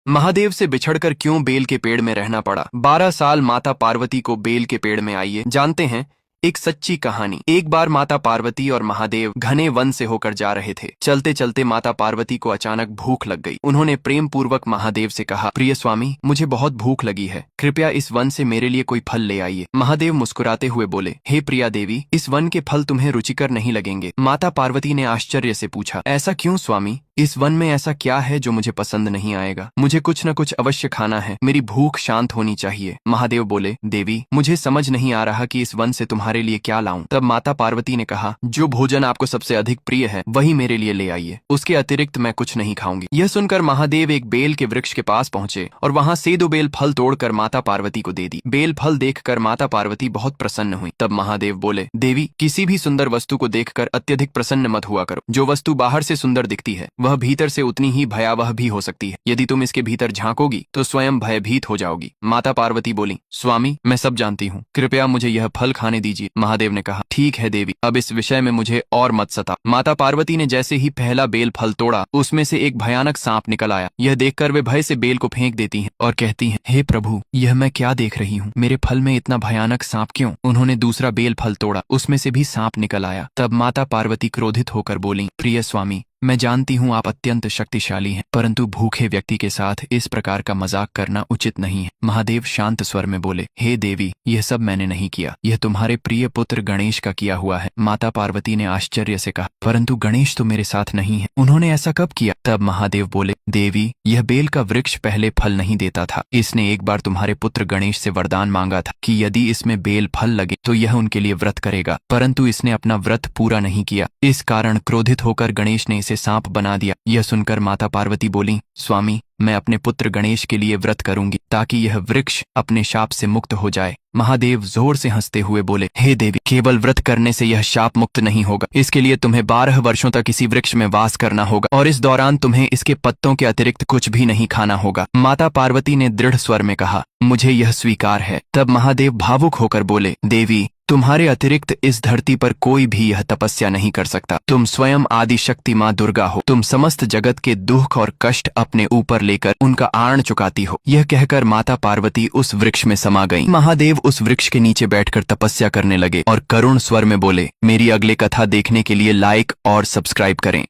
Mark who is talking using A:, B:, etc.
A: महादेव से बिछड़कर क्यों बेल के पेड़ में रहना पड़ा। 12 साल माता पार्वती को बेल के पेड़ में आइए जानते हैं एक सच्ची कहानी। एक बार माता पार्वती और महादेव घने वन से होकर जा रहे थे। चलते चलते माता पार्वती को अचानक भूख लग गई। उन्होंने प्रेम पूर्वक महादेव से कहा, प्रिय स्वामी, मुझे बहुत भूख लगी है, कृपया इस वन से मेरे लिए कोई फल ले आइए। महादेव मुस्कुराते हुए बोले, हे प्रिया देवी, इस वन के फल तुम्हें रुचिकर नहीं लगेंगे। माता पार्वती ने आश्चर्य से पूछा, ऐसा क्यों स्वामी? इस वन में ऐसा क्या है जो मुझे पसंद नहीं आएगा? मुझे कुछ न कुछ अवश्य खाना है, मेरी भूख शांत होनी चाहिए। महादेव बोले, देवी, मुझे समझ नहीं आ रहा कि इस वन से तुम्हारे लिए क्या लाऊं। तब माता पार्वती ने कहा, जो भोजन आपको सबसे अधिक प्रिय है वही मेरे लिए ले आइए, उसके अतिरिक्त मैं कुछ नहीं खाऊंगी। यह सुनकर महादेव एक बेल के वृक्ष के पास पहुंचे और वहां से 2 बेल फल तोड़कर माता पार्वती को दे दी। बेल फल देखकर माता पार्वती बहुत प्रसन्न हुई। तब महादेव बोले, देवी, किसी भी सुंदर वस्तु को देखकर अत्यधिक प्रसन्न मत हुआ करो। जो वस्तु बाहर से सुंदर दिखती है वह भीतर से उतनी ही भयावह भी हो सकती है। यदि तुम इसके भीतर झांकोगी तो स्वयं भयभीत हो जाओगी। माता पार्वती बोली, स्वामी, मैं सब जानती हूँ, कृपया मुझे यह फल खाने दीजिए। महादेव ने कहा, ठीक है देवी, अब इस विषय में मुझे और मत सता। माता पार्वती ने जैसे ही पहला बेल फल तोड़ा, उसमें से एक भयानक सांप निकल आया। यह देखकर वे भय से बेल को फेंक देती हैं और कहती हैं, हे प्रभु, यह मैं क्या देख रही हूँ? मेरे फल में इतना भयानक सांप क्यों? उन्होंने दूसरा बेल फल तोड़ा, उसमें से भी सांप निकल आया। तब माता पार्वती क्रोधित होकर बोली, प्रिय स्वामी, मैं जानती हूँ आप अत्यंत शक्तिशाली हैं, परंतु भूखे व्यक्ति के साथ इस प्रकार का मजाक करना उचित नहीं है। महादेव शांत स्वर में बोले, हे देवी, यह सब मैंने नहीं किया, यह तुम्हारे प्रिय पुत्र गणेश का किया हुआ है। माता पार्वती ने आश्चर्य से कहा, परंतु गणेश तो मेरे साथ नहीं है, उन्होंने ऐसा कब किया? तब महादेव बोले, देवी, यह बेल का वृक्ष पहले फल नहीं देता था। इसने एक बार तुम्हारे पुत्र गणेश से वरदान मांगा था कि यदि इसमें बेल फल लगे तो यह उनके लिए व्रत करेगा, परंतु इसने अपना व्रत पूरा नहीं किया। इस कारण क्रोधित होकर गणेश ने इसे सांप बना दिया। यह सुनकर माता पार्वती बोली, स्वामी, मैं अपने पुत्र गणेश के लिए व्रत करूंगी ताकि यह वृक्ष अपने शाप से मुक्त हो जाए। महादेव जोर से हंसते हुए बोले, हे देवी, केवल व्रत करने से यह शाप मुक्त नहीं होगा। इसके लिए तुम्हें 12 वर्षों तक इसी वृक्ष में वास करना होगा और इस दौरान तुम्हें इसके पत्तों के अतिरिक्त कुछ भी नहीं खाना होगा। माता पार्वती ने दृढ़ स्वर में कहा, मुझे यह स्वीकार है। तब महादेव भावुक होकर बोले, देवी, तुम्हारे अतिरिक्त इस धरती पर कोई भी यह तपस्या नहीं कर सकता। तुम स्वयं आदि शक्ति माँ दुर्गा हो। तुम समस्त जगत के दुख और कष्ट अपने ऊपर लेकर उनका आर्ण चुकाती हो। यह कहकर माता पार्वती उस वृक्ष में समा गई। महादेव उस वृक्ष के नीचे बैठकर तपस्या करने लगे और करुण स्वर में बोले, मेरी अगली कथा देखने के लिए लाइक और सब्सक्राइब करें।